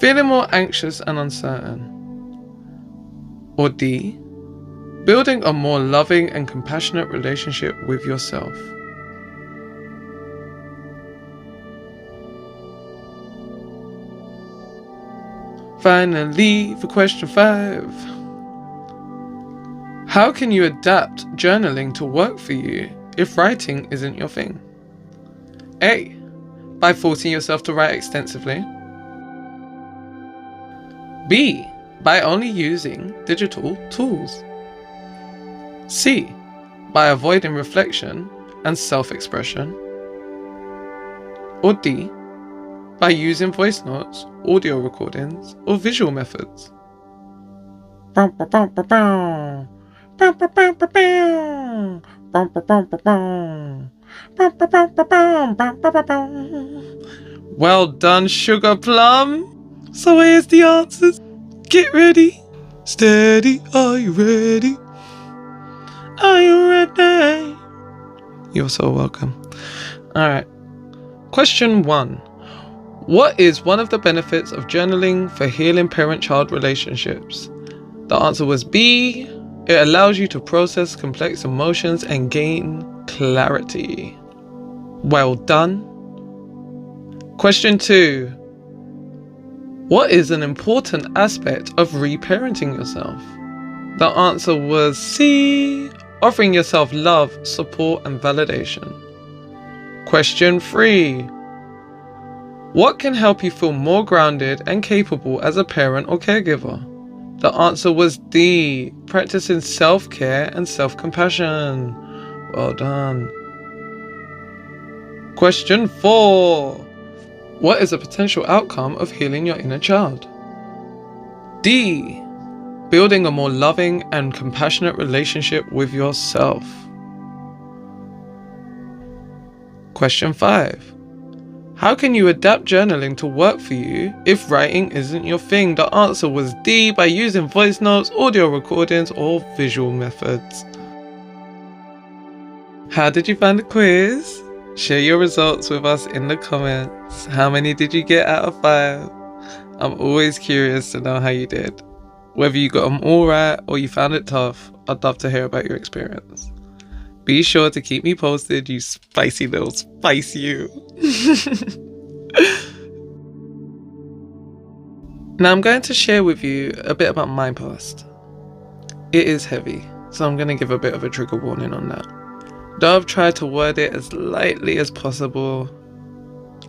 B: Feeling more anxious and uncertain. Or D. Building a more loving and compassionate relationship with yourself. Finally, for question 5. How can you adapt journaling to work for you if writing isn't your thing? A. By forcing yourself to write extensively. B. By only using digital tools. C. By avoiding reflection and self-expression. Or D. By using voice notes, audio recordings, or visual methods. Well done, Sugar Plum. So here's the answers. Get ready. Steady, are you ready? Are you ready? You're so welcome. Alright. Question 1. What is one of the benefits of journaling for healing parent-child relationships? The answer was B. It allows you to process complex emotions and gain clarity. Well done. Question 2. What is an important aspect of reparenting yourself? The answer was C. Offering yourself love, support, and validation. Question 3. What can help you feel more grounded and capable as a parent or caregiver? The answer was D. Practicing self-care and self-compassion. Well done. Question 4. What is a potential outcome of healing your inner child? D. Building a more loving and compassionate relationship with yourself. Question 5. How can you adapt journaling to work for you if writing isn't your thing? The answer was D. By using voice notes, audio recordings, or visual methods. How did you find the quiz? Share your results with us in the comments. How many did you get out of 5? I'm always curious to know how you did. Whether you got them all right or you found it tough, I'd love to hear about your experience. Be sure to keep me posted, you spicy little spice you. Now I'm going to share with you a bit about my past. It is heavy, so I'm going to give a bit of a trigger warning on that. Though I've tried to word it as lightly as possible,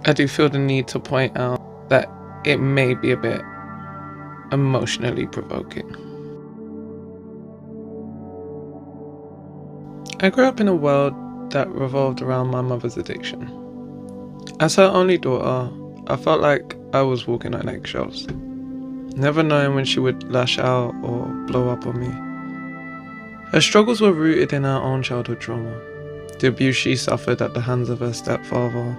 B: I do feel the need to point out that it may be a bit emotionally provoking. I grew up in a world that revolved around my mother's addiction. As her only daughter, I felt like I was walking on eggshells, never knowing when she would lash out or blow up on me. Her struggles were rooted in her own childhood trauma, the abuse she suffered at the hands of her stepfather,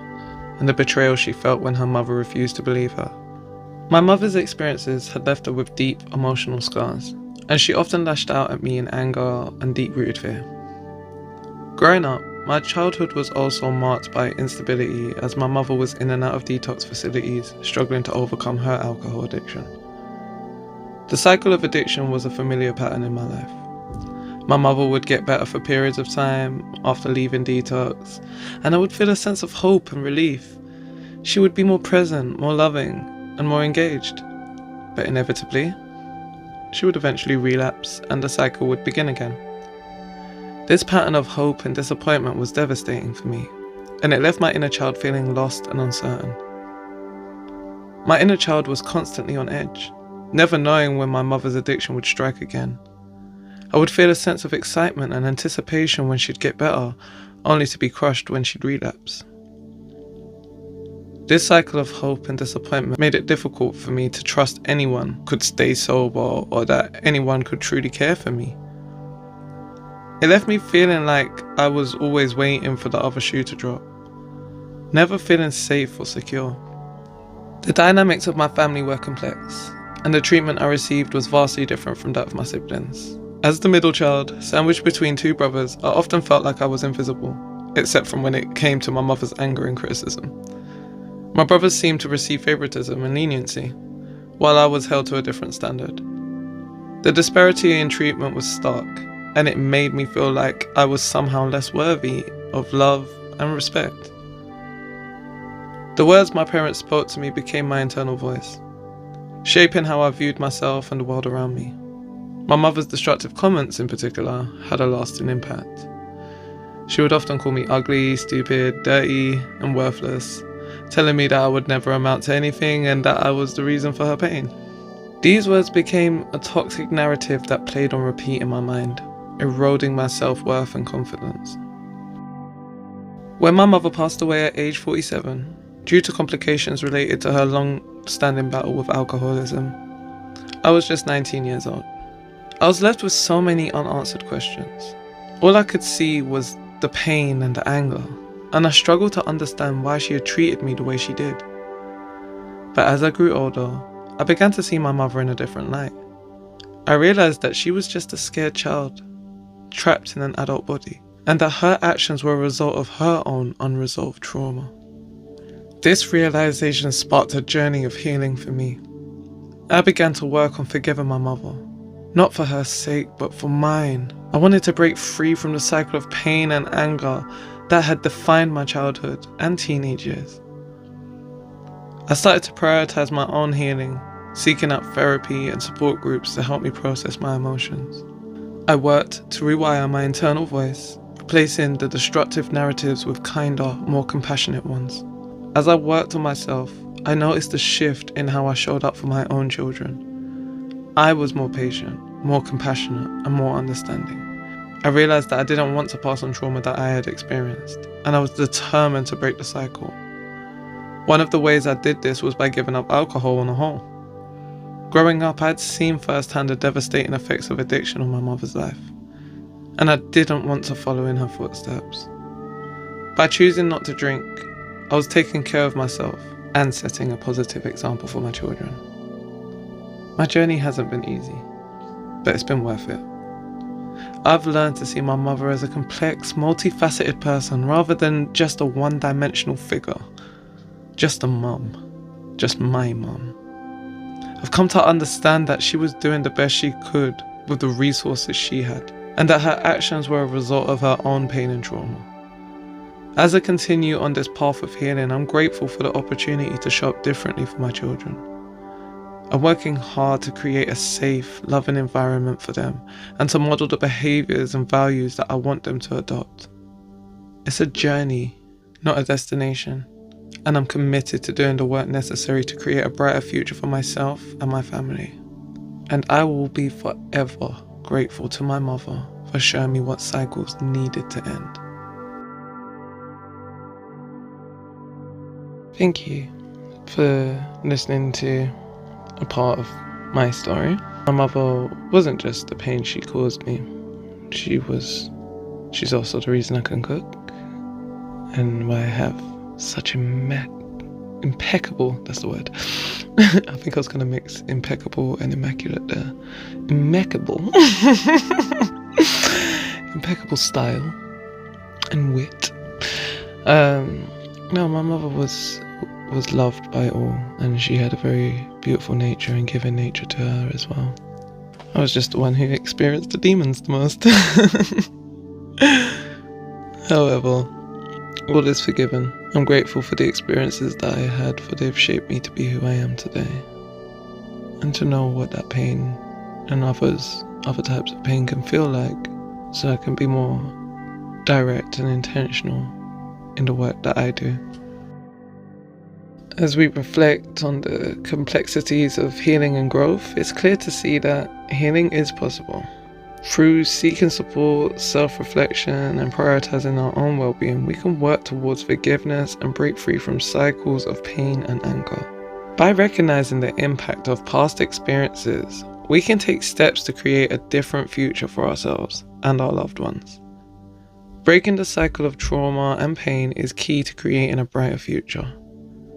B: and the betrayal she felt when her mother refused to believe her. My mother's experiences had left her with deep emotional scars, and she often lashed out at me in anger and deep-rooted fear. Growing up, my childhood was also marked by instability as my mother was in and out of detox facilities, struggling to overcome her alcohol addiction. The cycle of addiction was a familiar pattern in my life. My mother would get better for periods of time after leaving detox, and I would feel a sense of hope and relief. She would be more present, more loving, and more engaged. But inevitably, she would eventually relapse and the cycle would begin again. This pattern of hope and disappointment was devastating for me, and it left my inner child feeling lost and uncertain. My inner child was constantly on edge, never knowing when my mother's addiction would strike again. I would feel a sense of excitement and anticipation when she'd get better, only to be crushed when she'd relapse. This cycle of hope and disappointment made it difficult for me to trust anyone could stay sober or that anyone could truly care for me. It left me feeling like I was always waiting for the other shoe to drop, never feeling safe or secure. The dynamics of my family were complex, and the treatment I received was vastly different from that of my siblings. As the middle child, sandwiched between 2 brothers, I often felt like I was invisible, except from when it came to my mother's anger and criticism. My brothers seemed to receive favoritism and leniency, while I was held to a different standard. The disparity in treatment was stark, and it made me feel like I was somehow less worthy of love and respect. The words my parents spoke to me became my internal voice, shaping how I viewed myself and the world around me. My mother's destructive comments in particular had a lasting impact. She would often call me ugly, stupid, dirty, and worthless, telling me that I would never amount to anything and that I was the reason for her pain. These words became a toxic narrative that played on repeat in my mind, eroding my self-worth and confidence. When my mother passed away at age 47, due to complications related to her long-standing battle with alcoholism, I was just 19 years old. I was left with so many unanswered questions. All I could see was the pain and the anger, and I struggled to understand why she had treated me the way she did. But as I grew older, I began to see my mother in a different light. I realized that she was just a scared child, trapped in an adult body, and that her actions were a result of her own unresolved trauma. This realization sparked a journey of healing for me. I began to work on forgiving my mother, not for her sake, but for mine. I wanted to break free from the cycle of pain and anger that had defined my childhood and teenage years. I started to prioritize my own healing, seeking out therapy and support groups to help me process my emotions. I worked to rewire my internal voice, replacing the destructive narratives with kinder, more compassionate ones. As I worked on myself, I noticed a shift in how I showed up for my own children. I was more patient, more compassionate, and more understanding. I realized that I didn't want to pass on trauma that I had experienced, and I was determined to break the cycle. One of the ways I did this was by giving up alcohol on the whole. Growing up, I had seen firsthand the devastating effects of addiction on my mother's life, and I didn't want to follow in her footsteps. By choosing not to drink, I was taking care of myself and setting a positive example for my children. My journey hasn't been easy, but it's been worth it. I've learned to see my mother as a complex, multifaceted person rather than just a one-dimensional figure. Just a mum. Just my mum. I've come to understand that she was doing the best she could with the resources she had, and that her actions were a result of her own pain and trauma. As I continue on this path of healing, I'm grateful for the opportunity to show up differently for my children. I'm working hard to create a safe, loving environment for them and to model the behaviors and values that I want them to adopt. It's a journey, not a destination, and I'm committed to doing the work necessary to create a brighter future for myself and my family. And I will be forever grateful to my mother for showing me what cycles needed to end. Thank you for listening to a part of my story. My mother wasn't just the pain she caused me. She's also the reason I can cook, and why I have such impeccable, that's the word. I think I was gonna mix impeccable and immaculate there. Impeccable style and wit. No, my mother was loved by all, and she had a very beautiful nature and giving nature to her as well. I was just the one who experienced the demons the most. However, all is forgiven. I'm grateful for the experiences that I had, for they've shaped me to be who I am today. And to know what that pain and other types of pain can feel like, so I can be more direct and intentional in the work that I do. As we reflect on the complexities of healing and growth, it's clear to see that healing is possible. Through seeking support, self-reflection, and prioritizing our own well-being, we can work towards forgiveness and break free from cycles of pain and anger. By recognizing the impact of past experiences, we can take steps to create a different future for ourselves and our loved ones. Breaking the cycle of trauma and pain is key to creating a brighter future.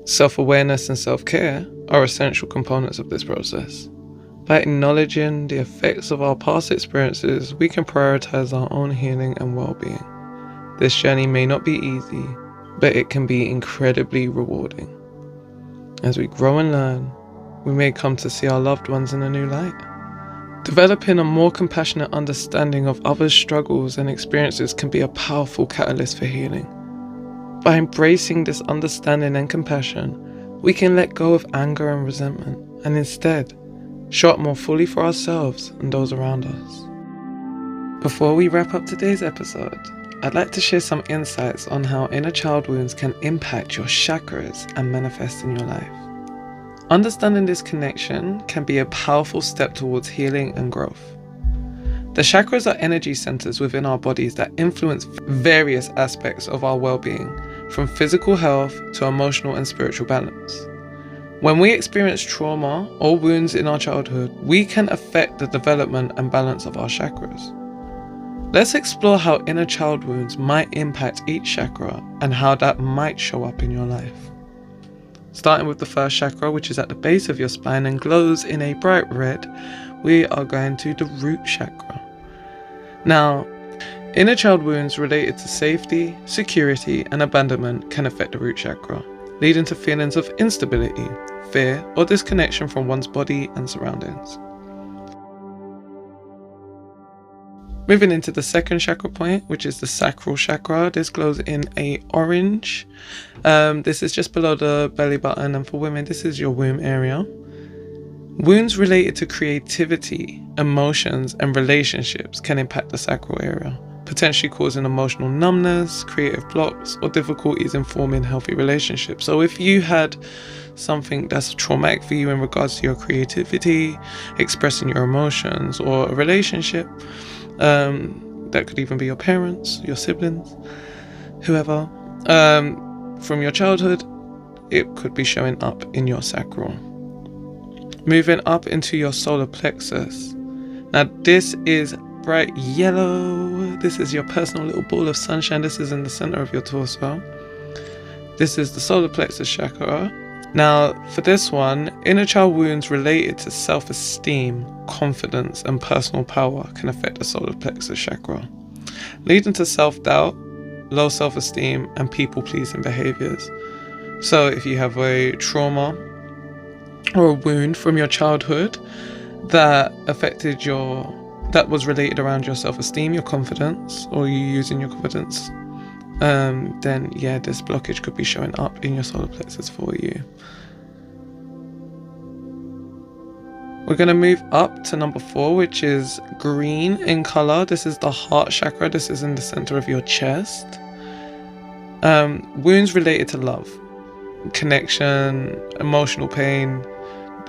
B: Self-awareness and self-care are essential components of this process. By acknowledging the effects of our past experiences, we can prioritize our own healing and well-being. This journey may not be easy, but it can be incredibly rewarding. As we grow and learn, we may come to see our loved ones in a new light. Developing a more compassionate understanding of others' struggles and experiences can be a powerful catalyst for healing. By embracing this understanding and compassion, we can let go of anger and resentment, and instead show up more fully for ourselves and those around us. Before we wrap up today's episode, I'd like to share some insights on how inner child wounds can impact your chakras and manifest in your life. Understanding this connection can be a powerful step towards healing and growth. The chakras are energy centers within our bodies that influence various aspects of our well-being, from physical health to emotional and spiritual balance. When we experience trauma or wounds in our childhood, we can affect the development and balance of our chakras. Let's explore how inner child wounds might impact each chakra and how that might show up in your life. Starting with the first chakra, which is at the base of your spine and glows in a bright red, we are going to the root chakra. Now, inner child wounds related to safety, security, and abandonment can affect the root chakra, leading to feelings of instability, fear, or disconnection from one's body and surroundings. Moving into the second chakra point, which is the sacral chakra. This glows in a orange. This is just below the belly button, and for women, this is your womb area. Wounds related to creativity, emotions, and relationships can impact the sacral area, potentially causing emotional numbness, creative blocks, or difficulties in forming healthy relationships. So if you had something that's traumatic for you in regards to your creativity, expressing your emotions, or a relationship, that could even be your parents, your siblings, whoever, from your childhood, it could be showing up in your sacral. Moving up into your solar plexus. Now this is bright yellow. This is your personal little ball of sunshine. This is in the center of your torso. This is the solar plexus chakra. Now, for this one, inner child wounds related to self-esteem, confidence, and personal power can affect the solar plexus chakra, leading to self-doubt, low self-esteem, and people-pleasing behaviors. So if you have a trauma or a wound from your childhood that was related around your self-esteem, your confidence, or you using your confidence, then yeah, this blockage could be showing up in your solar plexus for you. We're going to move up to number 4, which is green in color. This is the heart chakra. This is in the center of your chest. Wounds related to love, connection, emotional pain,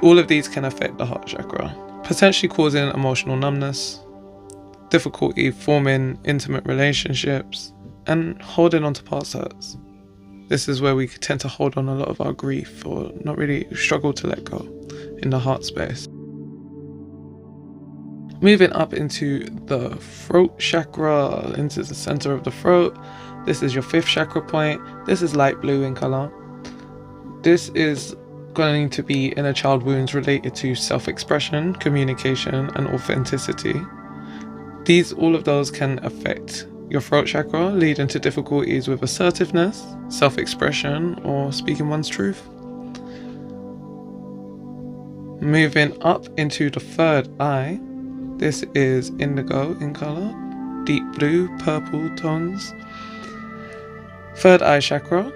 B: all of these can affect the heart chakra, potentially causing emotional numbness, difficulty forming intimate relationships, and holding on to past hurts. This is where we tend to hold on a lot of our grief, or not really struggle to let go in the heart space. Moving up into the throat chakra, into the center of the throat. This is your 5th chakra point. This is light blue in color. This is going to be inner child wounds related to self-expression, communication, and authenticity. All of those can affect your throat chakra, leading to difficulties with assertiveness, self-expression, or speaking one's truth. Moving up into the 3rd eye. This is indigo in color, deep blue, purple tones. 3rd eye chakra.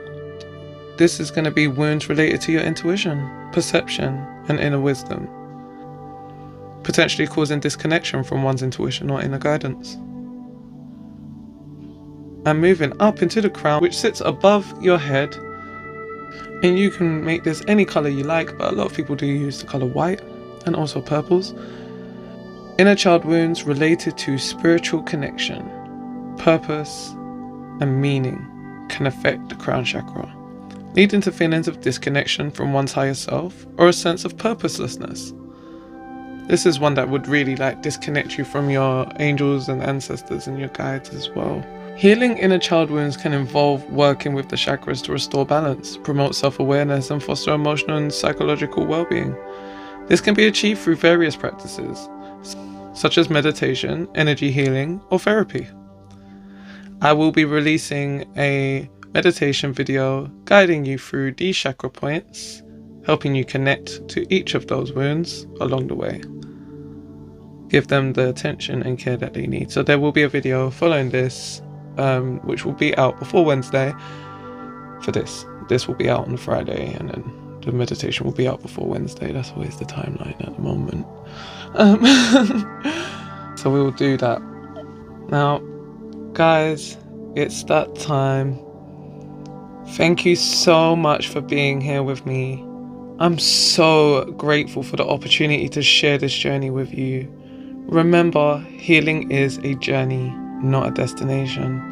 B: This is going to be wounds related to your intuition, perception, and inner wisdom, potentially causing disconnection from one's intuition or inner guidance. And moving up into the crown, which sits above your head, and you can make this any color you like, but a lot of people do use the color white and also purples. Inner child wounds related to spiritual connection, purpose, and meaning can affect the crown chakra, leading to feelings of disconnection from one's higher self or a sense of purposelessness. This is one that would really disconnect you from your angels and ancestors and your guides as well. Healing inner child wounds can involve working with the chakras to restore balance, promote self-awareness, and foster emotional and psychological well-being. This can be achieved through various practices, such as meditation, energy healing, or therapy. I will be releasing a meditation video guiding you through these chakra points, helping you connect to each of those wounds along the way. Give them the attention and care that they need. So there will be a video following this, which will be out before Wednesday for this. This will be out on Friday, and then the meditation will be out before Wednesday. That's always the timeline at the moment. So we will do that. Now, guys, it's that time. Thank you so much for being here with me. I'm so grateful for the opportunity to share this journey with you. Remember, healing is a journey, not a destination.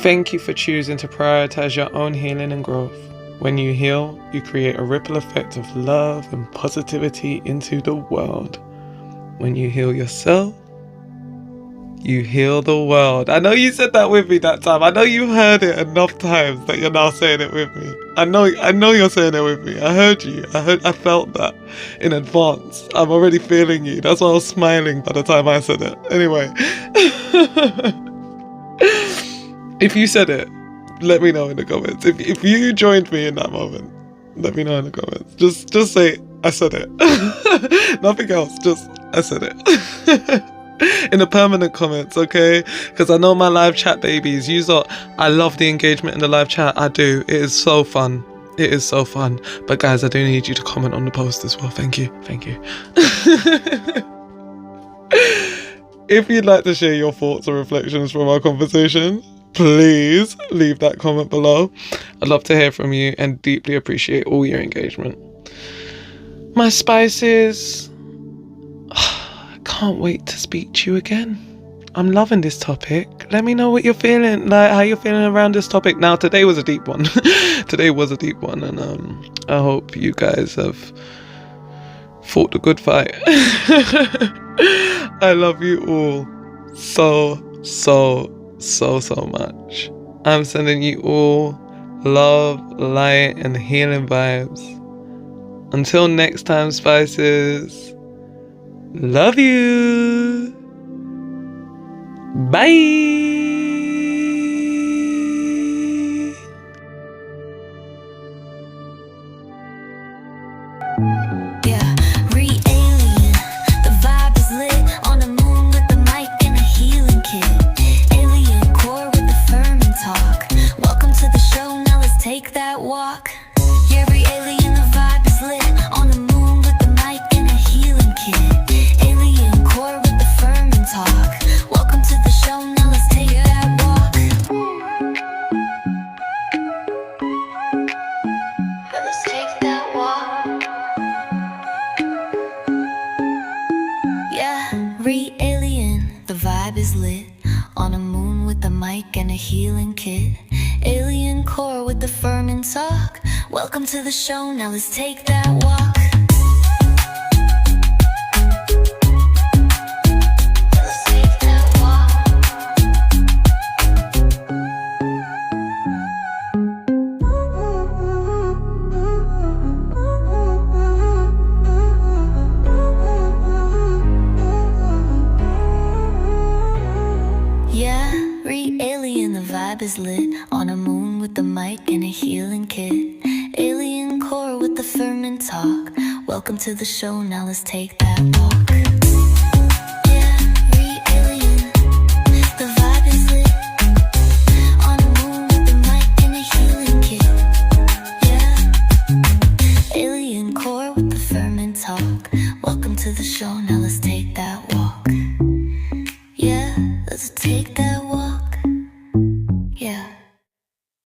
B: Thank you for choosing to prioritize your own healing and growth. When you heal, you create a ripple effect of love and positivity into the world. When you heal yourself, you heal the world. I know you said that with me that time. I know you heard it enough times that you're now saying it with me. I know you're saying it with me. I heard you. I felt that in advance. I'm already feeling you. That's why I was smiling by the time I said it. Anyway. If you said it, let me know in the comments. If you joined me in that moment, let me know in the comments. Just say, I said it. Nothing else. Just, I said it. In the permanent comments, okay? Because I know my live chat babies, I love the engagement in the live chat. I do. It is so fun. It is so fun. But guys, I do need you to comment on the post as well. Thank you. Thank you. If you'd like to share your thoughts or reflections from our conversation, please leave that comment below. I'd love to hear from you and deeply appreciate all your engagement. My spices, I can't wait to speak to you again. I'm loving this topic. Let me know what you're feeling, how you're feeling around this topic. Now, today was a deep one. Today was a deep one, and I hope you guys have fought the good fight. I love you all so much. I'm sending you all love, light, and healing vibes. Until next time, Spices. Love you. Bye.
A: Yeah, re-alien. The vibe is lit on the moon with the mic and a healing kit. Alien core with the firm talk. Welcome to the show, now let's take that walk. Yeah, re-alien, the vibe is lit on the moon with the mic and a healing kit. Alien core with the firm talk. Welcome to the show, now let's take that walk. Let's take that walk. Yeah, re-alien, the vibe is lit on a moon with a mic and a healing kit. Alien core with the firm and talk. Welcome to the show, now let's take that walk. Let's take that walk. Yeah, re-alien, the vibe is lit on a moon with the mic and a healing kit. Alien core with the firm and talk. Welcome to the show, now let's take that walk.